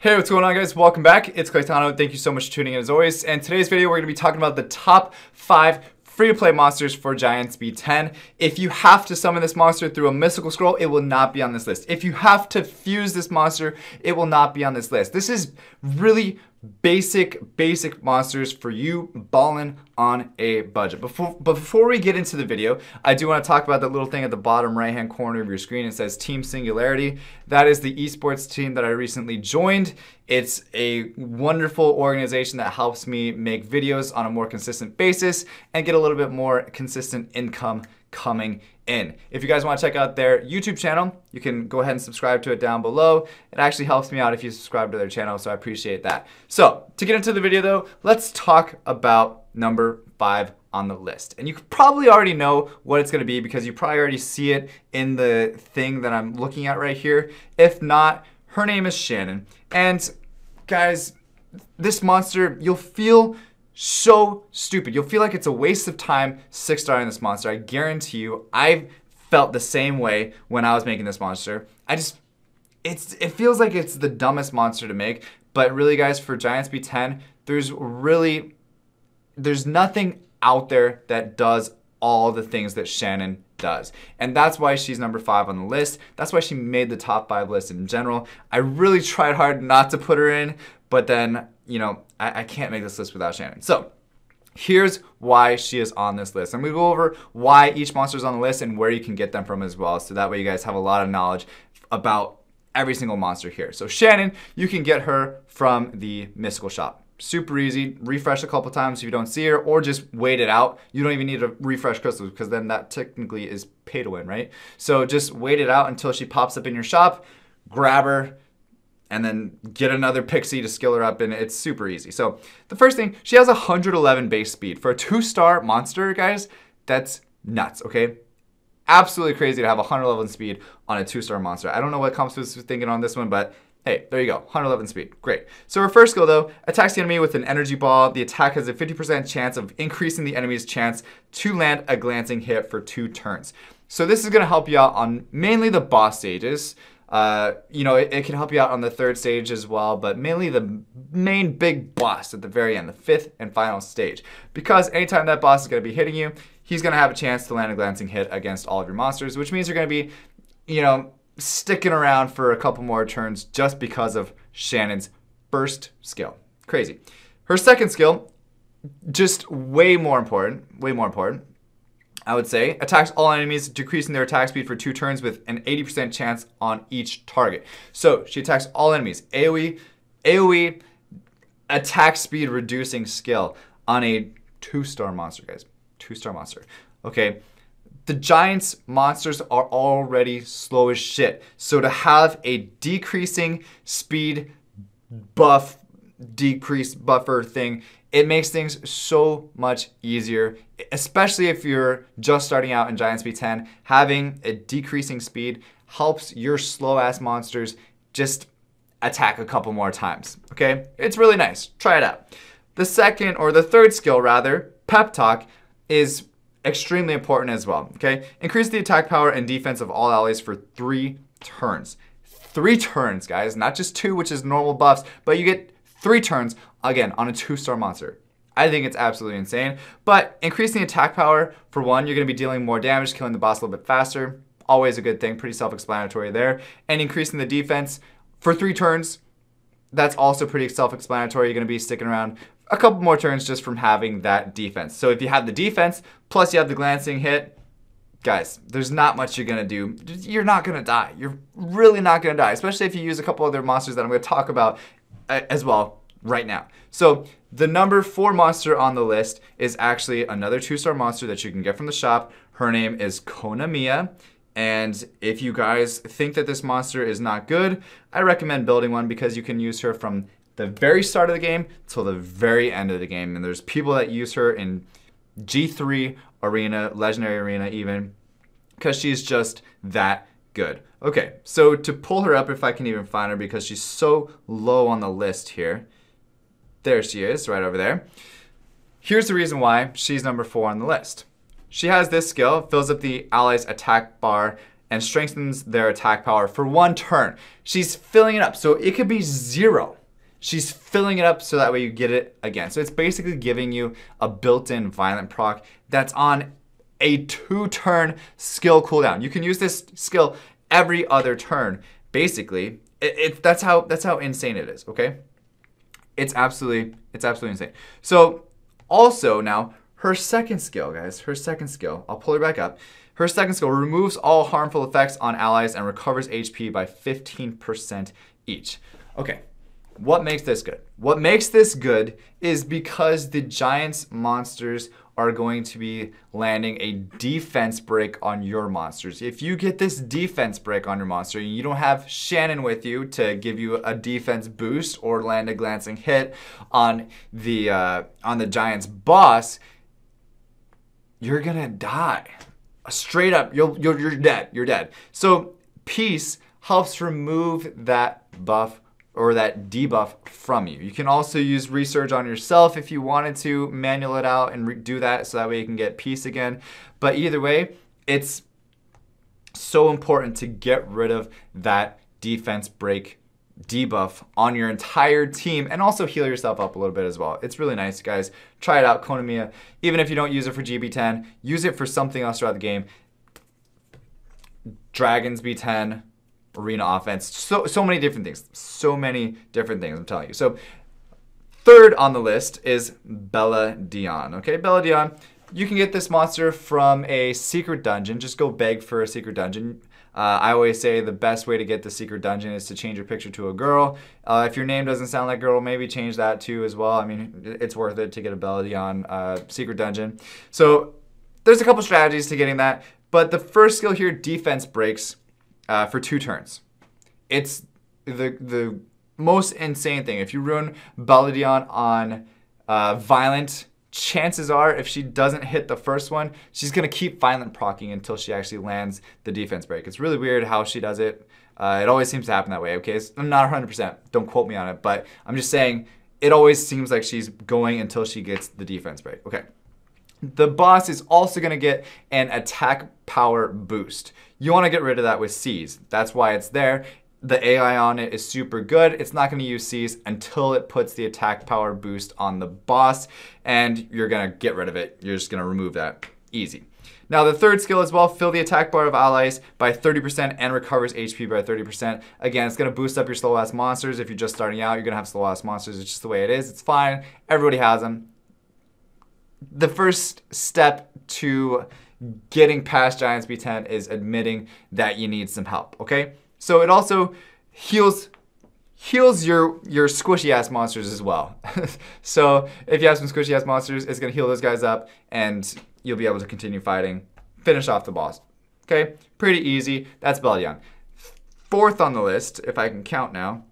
Hey, what's going on, guys? Welcome back. It's Claytano. Thank you so much for tuning in as always. And today's video, we're going to be talking about the top 5 free-to-play monsters for Giants B10. If you have to summon this monster through a mystical scroll, it will not be on this list. If you have to fuse this monster, it will not be on this list. This is really basic monsters for you balling on a budget. Before we get into the video, I do want to talk about that little thing at the bottom right-hand corner of your screen. It says Team Singularity. That is the esports team that I recently joined. It's a wonderful organization that helps me make videos on a more consistent basis and get a little bit more consistent income coming in. If you guys want to check out their YouTube channel, you can go ahead and subscribe to it down below. It actually helps me out if you subscribe to their channel, so I appreciate that. So to get into the video though, let's talk about number 5 on the list. And you probably already know what it's going to be because you probably already see it in the thing that I'm looking at right here. If not, her name is Shannon. And guys, this monster, you'll feel so stupid. You'll feel like it's a waste of time 6-starring this monster. I guarantee you, I felt the same way when I was making this monster. It feels like it's the dumbest monster to make, but really guys, for Giants B10, there's nothing out there that does all the things that Shannon does. And that's why she's number 5 on the list. That's why she made the top 5 list in general. I really tried hard not to put her in, but then, you know, I can't make this list without Shannon. So here's why she is on this list. I'm gonna go over why each monster is on the list and where you can get them from as well. So that way you guys have a lot of knowledge about every single monster here. So Shannon, you can get her from the mystical shop. Super easy. Refresh a couple times if you don't see her, or just wait it out. You don't even need to refresh crystals because then that technically is pay to win, right? So just wait it out until she pops up in your shop, grab her, and then get another pixie to skill her up, and it's super easy. So the first thing, she has 111 base speed. For a 2-star monster, guys, that's nuts, okay? Absolutely crazy to have 111 speed on a 2-star monster. I don't know what Compass was thinking on this one, but hey, there you go, 111 speed, great. So her first skill though, attacks the enemy with an energy ball. The attack has a 50% chance of increasing the enemy's chance to land a glancing hit for 2 turns. So this is gonna help you out on mainly the boss stages. You know, it can help you out on the 3rd stage as well, but mainly the main big boss at the very end, the 5th and final stage. Because anytime that boss is gonna be hitting you, he's gonna have a chance to land a glancing hit against all of your monsters, which means you're gonna be, you know, sticking around for a couple more turns just because of Shannon's first skill. Crazy. Her second skill, just way more important, I would say, attacks all enemies, decreasing their attack speed for 2 turns with an 80% chance on each target. So she attacks all enemies. AoE attack speed reducing skill on a 2-star monster, guys. 2-star monster. Okay. The Giants monsters are already slow as shit. So to have a decreasing speed buff, decrease buffer thing, it makes things so much easier, especially if you're just starting out in Giants B10. Having a decreasing speed helps your slow-ass monsters just attack a couple more times, okay? It's really nice. Try it out. The second, or the third skill rather, Pep Talk, is extremely important as well, okay? Increase the attack power and defense of all allies for 3 turns. 3 turns, guys, not just 2, which is normal buffs, but you get 3 turns, again, on a 2-star monster. I think it's absolutely insane. But increasing attack power, for one, you're going to be dealing more damage, killing the boss a little bit faster. Always a good thing, pretty self-explanatory there. And increasing the defense for 3 turns, that's also pretty self-explanatory. You're going to be sticking around a couple more turns just from having that defense. So if you have the defense, plus you have the glancing hit, guys, there's not much you're gonna do. You're not gonna die. You're really not gonna die, especially if you use a couple other monsters that I'm gonna talk about as well right now. So the number 4 monster on the list is actually another 2-star monster that you can get from the shop. Her name is Kona Mia. And if you guys think that this monster is not good, I recommend building one because you can use her from the very start of the game till the very end of the game. And there's people that use her in G3 arena, legendary arena even, because she's just that good. Okay, so to pull her up, if I can even find her because she's so low on the list here. There she is, right over there. Here's the reason why she's number 4 on the list. She has this skill, fills up the ally's attack bar and strengthens their attack power for 1 turn. She's filling it up, so it could be 0. She's filling it up so that way you get it again. So it's basically giving you a built-in violent proc that's on a 2-turn skill cooldown. You can use this skill every other turn. Basically, that's how insane it is, okay? It's absolutely insane. So also now, her second skill, guys, I'll pull her back up. Her second skill removes all harmful effects on allies and recovers HP by 15% each. Okay, what makes this good? What makes this good is because the Giants monsters are going to be landing a defense break on your monsters. If you get this defense break on your monster and you don't have Shannon with you to give you a defense boost or land a glancing hit on the Giants boss, you're gonna die. Straight up, you're dead. You're dead. So Peace helps remove that buff or that debuff from you. You can also use Resurge on yourself if you wanted to manual it out and do that so that way you can get Peace again. But either way, it's so important to get rid of that defense break debuff on your entire team and also heal yourself up a little bit as well. It's really nice, guys. Try it out, Kona Mia. Even if you don't use it for GB10, use it for something else throughout the game. Dragons B10, arena offense, so many different things. So many different things, I'm telling you. So third on the list is Bella Dion. Okay, Bella Dion, you can get this monster from a secret dungeon. Just go beg for a secret dungeon. I always say the best way to get the secret dungeon is to change your picture to a girl. If your name doesn't sound like girl, maybe change that too as well. I mean, it's worth it to get a Bella Dion secret dungeon. So there's a couple strategies to getting that. But the first skill here, defense breaks for 2 turns. It's the most insane thing. If you run Bella Dion on violent, chances are if she doesn't hit the first one, she's going to keep violent proccing until she actually lands the defense break. It's really weird how she does it. It always seems to happen that way, okay? I'm not 100%. Don't quote me on it, but I'm just saying it always seems like she's going until she gets the defense break. Okay. The boss is also going to get an attack power boost. You want to get rid of that with C's. That's why it's there. The AI on it is super good. It's not going to use C's until it puts the attack power boost on the boss, and you're going to get rid of it. You're just going to remove that. Easy. Now the third skill as well, fill the attack bar of allies by 30% and recovers HP by 30%. Again, it's going to boost up your slow ass monsters. If you're just starting out, you're going to have slow ass monsters. It's just the way it is. It's fine. Everybody has them. The first step to getting past Giants B10 is admitting that you need some help, okay? So it also heals your squishy ass monsters as well. So if you have some squishy ass monsters, it's gonna heal those guys up and you'll be able to continue fighting, finish off the boss. Okay, pretty easy. That's Bella Dion. Fourth on the list, if I can count now,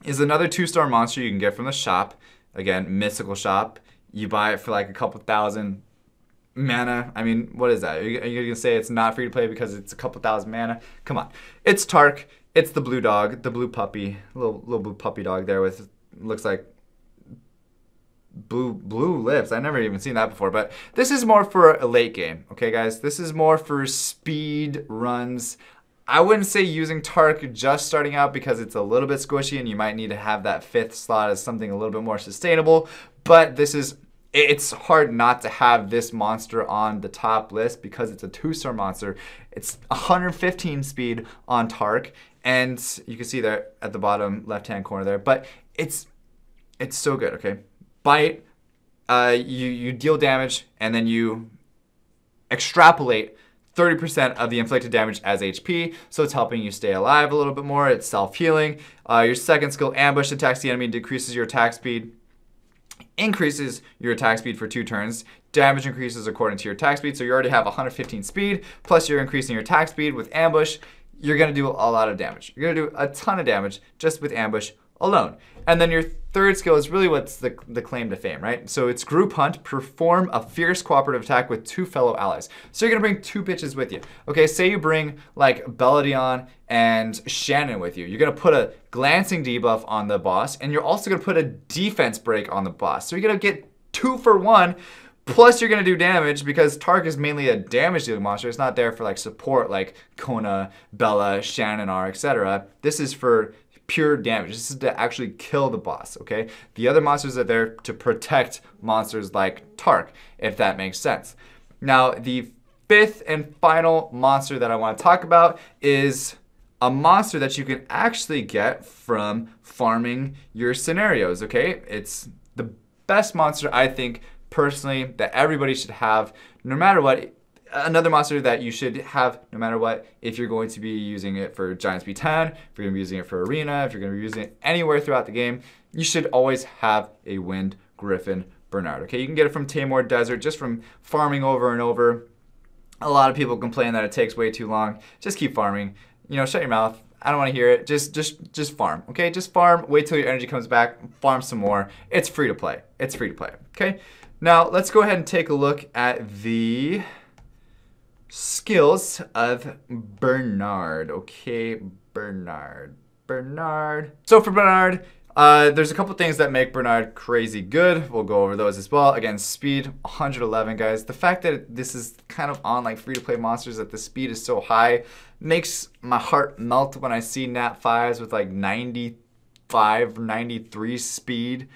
is another 2-star monster you can get from the shop. Again, mystical shop. You buy it for like a couple thousand mana. I mean, what is that? Are you going to say it's not free to play because it's a couple thousand mana? Come on. It's Tark. It's the blue dog, the blue puppy, little blue puppy dog there with, looks like blue lips. I've never even seen that before, but this is more for a late game. Okay, guys? This is more for speed runs. I wouldn't say using Tark just starting out because it's a little bit squishy and you might need to have that 5th slot as something a little bit more sustainable, but it's hard not to have this monster on the top list because it's a 2-star monster. It's 115 speed on Tark, and you can see there at the bottom left-hand corner there, but it's so good, okay? Bite, you deal damage, and then you extrapolate 30% of the inflicted damage as HP, so it's helping you stay alive a little bit more. It's self-healing. Your second skill, Ambush, attacks the enemy, decreases your attack speed, increases your attack speed for 2 turns. Damage increases according to your attack speed, so you already have 115 speed, plus you're increasing your attack speed with Ambush. You're going to do a lot of damage. You're going to do a ton of damage just with Ambush alone. And then your third skill is really what's the claim to fame, right? So it's Group Hunt, perform a fierce cooperative attack with 2 fellow allies. So you're gonna bring 2 bitches with you. Okay, say you bring like Bella Dion and Shannon with you. You're gonna put a glancing debuff on the boss, and you're also gonna put a defense break on the boss. So you're gonna get 2 for 1, Plus, you're going to do damage because Tark is mainly a damage dealing monster. It's not there for like support like Kona, Bella, Shannon are, etc. This is for pure damage. This is to actually kill the boss, okay? The other monsters are there to protect monsters like Tark, if that makes sense. Now, the fifth and final monster that I want to talk about is a monster that you can actually get from farming your scenarios, okay? It's the best monster, I think, personally, that everybody should have, no matter what. Another monster that you should have no matter what, if you're going to be using it for Giants B10, if you're going to be using it for Arena, if you're going to be using it anywhere throughout the game, you should always have a Wind Gryphon Bernard, okay? You can get it from Tamor Desert, just from farming over and over. A lot of people complain that it takes way too long. Just keep farming. You know, shut your mouth. I don't want to hear it. Just farm, okay? Just farm, wait till your energy comes back, farm some more. It's free to play. It's free to play, okay? Now, let's go ahead and take a look at the skills of Bernard. Okay, Bernard. So for Bernard, there's a couple things that make Bernard crazy good. We'll go over those as well. Again, speed 111, guys. The fact that this is kind of on like free-to-play monsters, that the speed is so high, makes my heart melt when I see Nat 5s with like 95, 93 speed.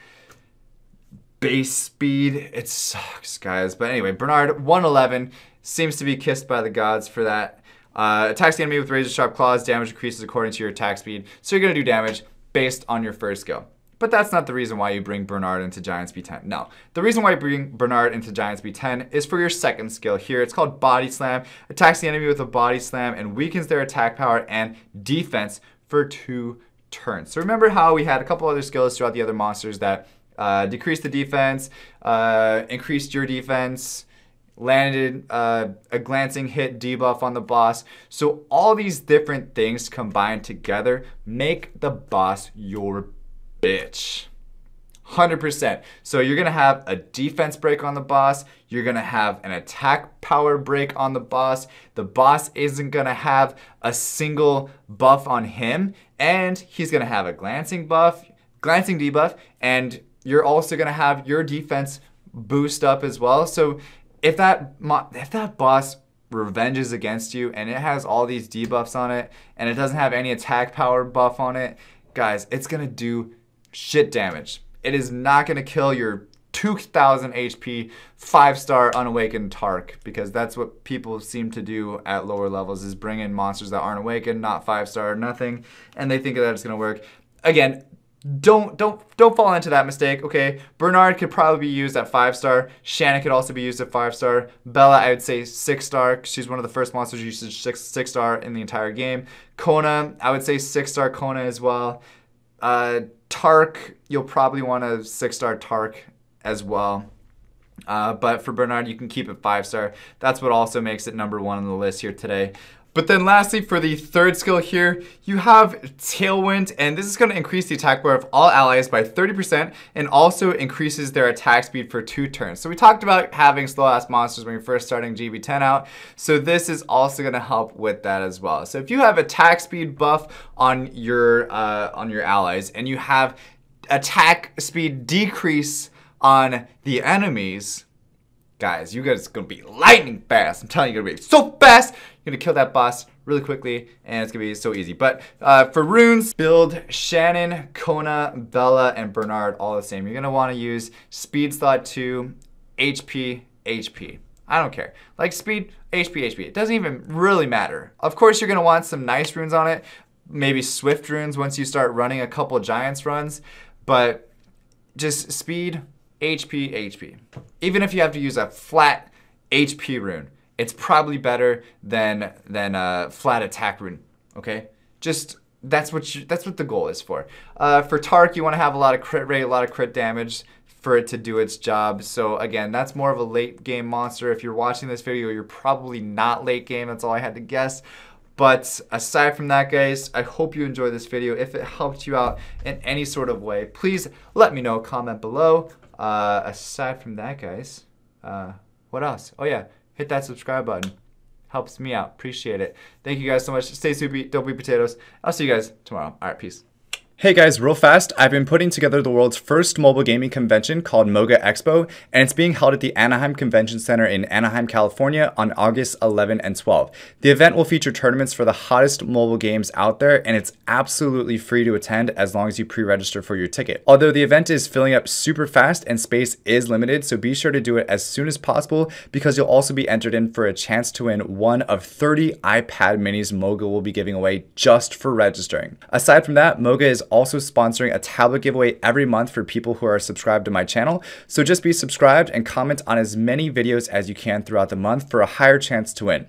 Base speed. It sucks, guys. But anyway, Bernard 111 seems to be kissed by the gods for that. Attacks the enemy with razor sharp claws. Damage increases according to your attack speed. So you're going to do damage based on your first go. But that's not the reason why you bring Bernard into Giants B10. No. The reason why you bring Bernard into Giants B10 is for your second skill here. It's called Body Slam. Attacks the enemy with a body slam and weakens their attack power and defense for 2 turns. So remember how we had a couple other skills throughout the other monsters that decreased the defense, increased your defense, landed a glancing hit debuff on the boss. So all these different things combined together make the boss your bitch. 100%. So you're gonna have a defense break on the boss. You're gonna have an attack power break on the boss. The boss isn't gonna have a single buff on him, and he's gonna have a glancing debuff, and you're also gonna have your defense boost up as well. So if that boss revenges against you and it has all these debuffs on it and it doesn't have any attack power buff on it, guys, it's gonna do shit damage. It is not gonna kill your 2000 HP 5-star unawakened Tark, because that's what people seem to do at lower levels, is bring in monsters that aren't awakened, not 5-star, nothing, and they think that it's gonna work. Again, don't fall into that mistake, okay? Bernard could probably be used at 5-star. Shannon could also be used at 5-star. Bella, I would say 6-star. She's one of the first monsters used 6-star in the entire game. Kona, I would say 6-star Kona as well. Tark, you'll probably want a 6-star Tark as well. But for Bernard, you can keep it 5-star. That's what also makes it #1 on the list here today. But then lastly, for the third skill here, you have Tailwind, and this is going to increase the attack power of all allies by 30% and also increases their attack speed for 2 turns. So we talked about having slow-ass monsters when you're first starting GB10 out, so this is also going to help with that as well. So if you have attack speed buff on your allies and you have attack speed decrease on the enemies, guys, you guys are going to be lightning fast. I'm telling you, you're going to be so fast. You're going to kill that boss really quickly, and it's going to be so easy. But for runes, build Shannon, Kona, Bella, and Bernard all the same. You're going to want to use speed slot 2, HP, HP. I don't care. Like speed, HP, HP. It doesn't even really matter. Of course, you're going to want some nice runes on it. Maybe swift runes once you start running a couple Giants runs. But just speed, HP, HP. Even if you have to use a flat HP rune, it's probably better than a flat attack rune. Okay, just that's what the goal is for. For Tark, you want to have a lot of crit rate, a lot of crit damage for it to do its job. So again, that's more of a late game monster. If you're watching this video, you're probably not late game. That's all I had to guess. But aside from that, guys, I hope you enjoyed this video. If it helped you out in any sort of way, please let me know. Comment below. Aside from that, guys, what else? Oh yeah, hit that subscribe button. Helps me out. Appreciate it. Thank you guys so much. Stay soupy. Don't be potatoes. I'll see you guys tomorrow. All right, peace. Hey guys, real fast, I've been putting together the world's first mobile gaming convention called Moga Expo, and it's being held at the Anaheim Convention Center in Anaheim, California on August 11 and 12. The event will feature tournaments for the hottest mobile games out there, and it's absolutely free to attend as long as you pre-register for your ticket. Although the event is filling up super fast and space is limited, so be sure to do it as soon as possible because you'll also be entered in for a chance to win one of 30 iPad minis Moga will be giving away just for registering. Aside from that, Moga is also sponsoring a tablet giveaway every month for people who are subscribed to my channel. So just be subscribed and comment on as many videos as you can throughout the month for a higher chance to win.